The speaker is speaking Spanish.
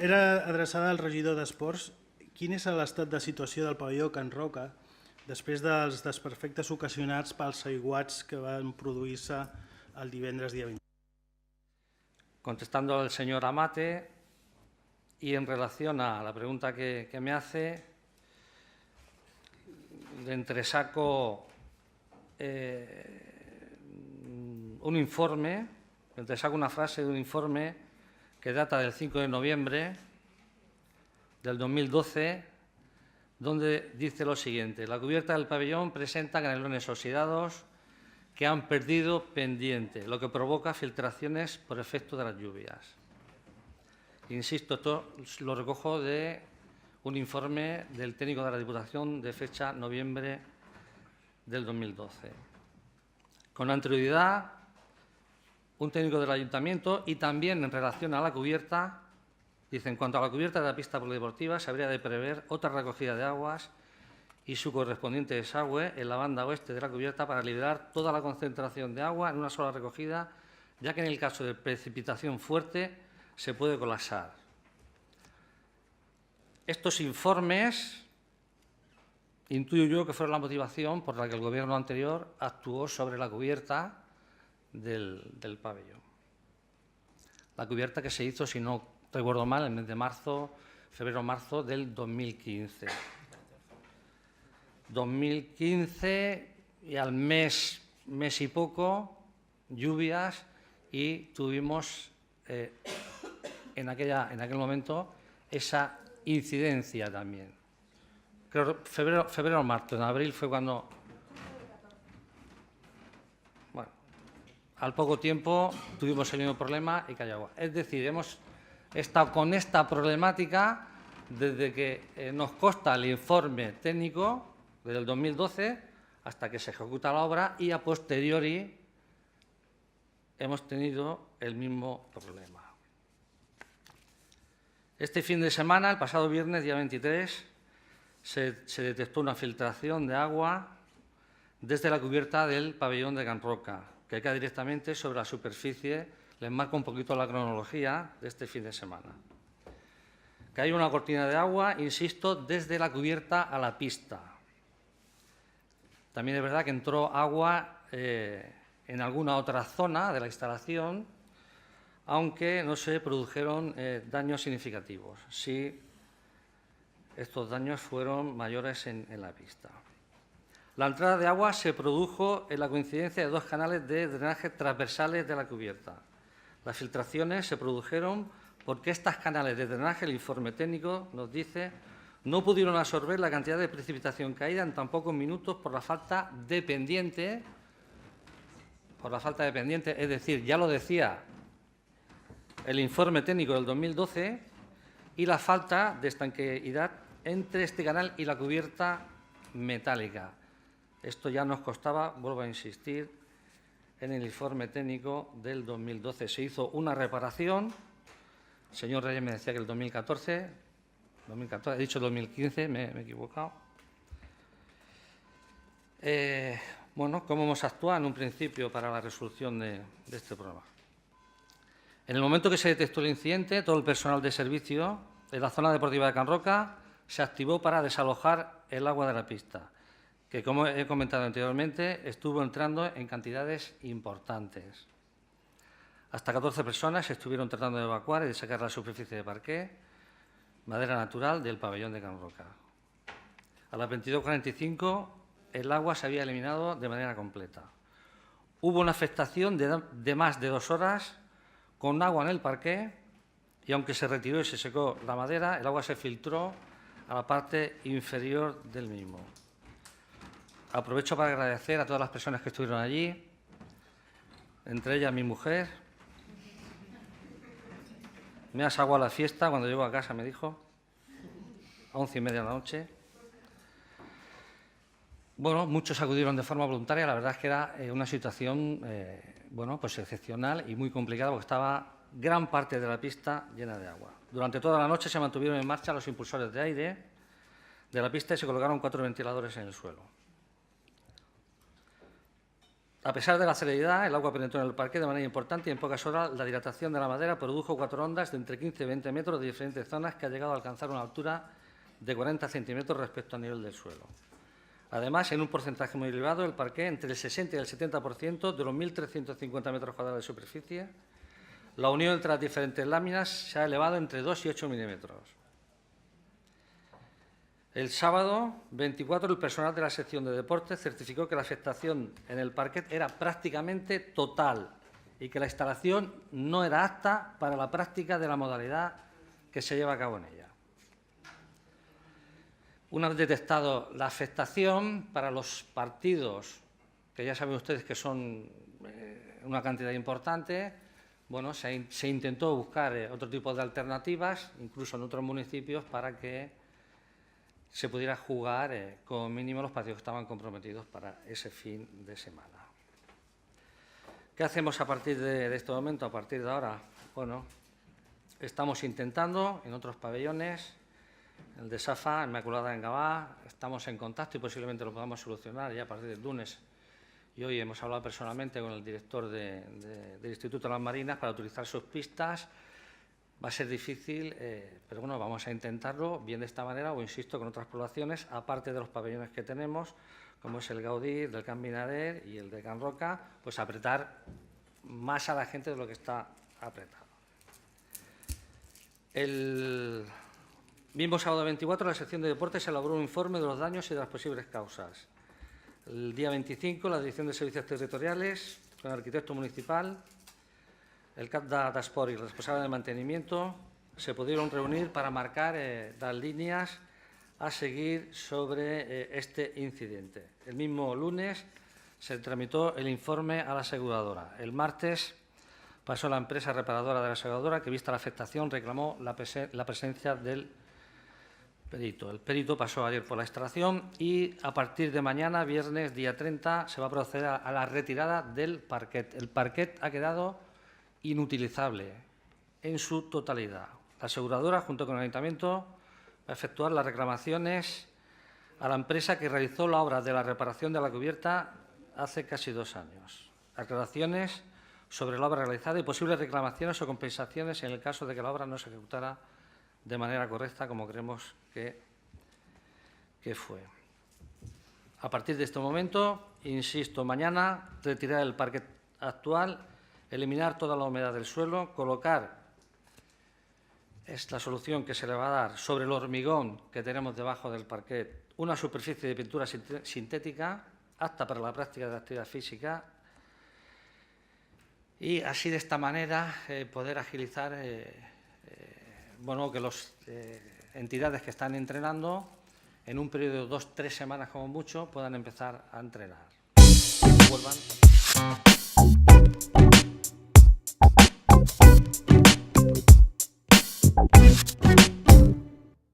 Era adreçada al regidor d'Esports. Quin és l'estat de situació del pavelló Can Roca després dels desperfectes ocasionats pels aiguats que van produir-se el divendres dia 20? Contestando al señor Amate y en relación a la pregunta que me hace, le entresaco un informe, le entresaco una frase de un informe que data del 5 de noviembre del 2012, donde dice lo siguiente: la cubierta del pabellón presenta granulones oxidados que han perdido pendiente, lo que provoca filtraciones por efecto de las lluvias. Insisto, esto lo recojo de un informe del técnico de la Diputación de fecha noviembre del 2012. Con anterioridad, un técnico del Ayuntamiento, y también en relación a la cubierta, dice: en cuanto a la cubierta de la pista polideportiva, se habría de prever otra recogida de aguas y su correspondiente desagüe en la banda oeste de la cubierta para liberar toda la concentración de agua en una sola recogida, ya que en el caso de precipitación fuerte se puede colapsar. Estos informes intuyo yo que fueron la motivación por la que el Gobierno anterior actuó sobre la cubierta del pabellón. La cubierta que se hizo, si no recuerdo mal, en el mes de marzo, febrero-marzo del 2015. 2015 y al mes y poco, lluvias, y tuvimos en aquel momento esa incidencia también. Creo que febrero o marzo, en abril fue cuando... Bueno, al poco tiempo tuvimos el mismo problema y cayó agua. Es decir, hemos estado con esta problemática desde que nos consta el informe técnico desde el 2012 hasta que se ejecuta la obra, y a posteriori hemos tenido el mismo problema. Este fin de semana, el pasado viernes, día 23, se detectó una filtración de agua desde la cubierta del pabellón de Can Roca, que cae directamente sobre la superficie. Les marco un poquito la cronología de este fin de semana. Cayó una cortina de agua, insisto, desde la cubierta a la pista. También es verdad que entró agua en alguna otra zona de la instalación, aunque no se produjeron daños significativos. Sí, estos daños fueron mayores en la pista. La entrada de agua se produjo en la coincidencia de dos canales de drenaje transversales de la cubierta. Las filtraciones se produjeron porque estos canales de drenaje, el informe técnico nos dice, no pudieron absorber la cantidad de precipitación caída en tan pocos minutos por la falta de pendiente. Es decir, ya lo decía el informe técnico del 2012, y la falta de estanqueidad entre este canal y la cubierta metálica. Esto ya nos costaba, vuelvo a insistir, en el informe técnico del 2012. Se hizo una reparación. El señor Reyes me decía que el 2014, he dicho 2015, me he equivocado. Bueno, ¿cómo hemos actuado en un principio para la resolución de este problema? En el momento que se detectó el incidente, todo el personal de servicio de la zona deportiva de Can Roca se activó para desalojar el agua de la pista, que, como he comentado anteriormente, estuvo entrando en cantidades importantes. Hasta 14 personas estuvieron tratando de evacuar y de sacar la superficie de parqué, madera natural, del pabellón de Can Roca. A las 22:45 el agua se había eliminado de manera completa. Hubo una afectación de más de 2 horas con agua en el parqué, y aunque se retiró y se secó la madera, el agua se filtró a la parte inferior del mismo. Aprovecho para agradecer a todas las personas que estuvieron allí, entre ellas mi mujer. Me has aguado la fiesta cuando llego a casa, me dijo, a 11:30 de la noche. Bueno, muchos acudieron de forma voluntaria. La verdad es que era una situación bueno, pues excepcional y muy complicada, porque estaba gran parte de la pista llena de agua. Durante toda la noche se mantuvieron en marcha los impulsores de aire de la pista y se colocaron 4 ventiladores en el suelo. A pesar de la celeridad, el agua penetró en el parquet de manera importante y en pocas horas la dilatación de la madera produjo 4 ondas de entre 15 y 20 metros de diferentes zonas que ha llegado a alcanzar una altura de 40 centímetros respecto al nivel del suelo. Además, en un porcentaje muy elevado, el parquet, entre el 60 y el 70% de los 1.350 metros cuadrados de superficie, la unión entre las diferentes láminas se ha elevado entre 2 y 8 milímetros. El sábado 24, el personal de la sección de deportes certificó que la afectación en el parquet era prácticamente total y que la instalación no era apta para la práctica de la modalidad que se lleva a cabo en ella. Una vez detectado la afectación para los partidos, que ya saben ustedes que son una cantidad importante, bueno, se intentó buscar otro tipo de alternativas, incluso en otros municipios, para que se pudiera jugar como mínimo los partidos que estaban comprometidos para ese fin de semana. ¿Qué hacemos a partir de este momento, a partir de ahora? Bueno, estamos intentando en otros pabellones, el de Safa, Inmaculada en Gavà, estamos en contacto y posiblemente lo podamos solucionar ya a partir del lunes. Y hoy hemos hablado personalmente con el director del Instituto de las Marinas para utilizar sus pistas. Va a ser difícil, pero bueno, vamos a intentarlo bien de esta manera o, insisto, con otras poblaciones, aparte de los pabellones que tenemos, como es el Gaudí, el del Can Binader y el de Can Roca, pues apretar más a la gente de lo que está apretado. El mismo sábado 24, la sección de deportes elaboró un informe de los daños y de las posibles causas. El día 25, la Dirección de Servicios Territoriales, con el arquitecto municipal, el cap d'Esport y el responsable de mantenimiento se pudieron reunir para marcar las líneas a seguir sobre este incidente. El mismo lunes se tramitó el informe a la aseguradora. El martes pasó a la empresa reparadora de la aseguradora que, vista la afectación, reclamó la presencia del perito. El perito pasó ayer por la instalación y a partir de mañana, viernes, día 30, se va a proceder a la retirada del parquet. El parquet ha quedado inutilizable en su totalidad. La aseguradora, junto con el Ayuntamiento, va a efectuar las reclamaciones a la empresa que realizó la obra de la reparación de la cubierta hace casi 2 años. Aclaraciones sobre la obra realizada y posibles reclamaciones o compensaciones en el caso de que la obra no se ejecutara de manera correcta, como creemos que fue. A partir de este momento, insisto, mañana retirar el parquet actual, eliminar toda la humedad del suelo, colocar esta solución que se le va a dar sobre el hormigón que tenemos debajo del parquet, una superficie de pintura sintética apta para la práctica de la actividad física y así de esta manera poder agilizar que las entidades que están entrenando en un periodo de 2 o 3 semanas como mucho puedan empezar a entrenar. Vuelvan.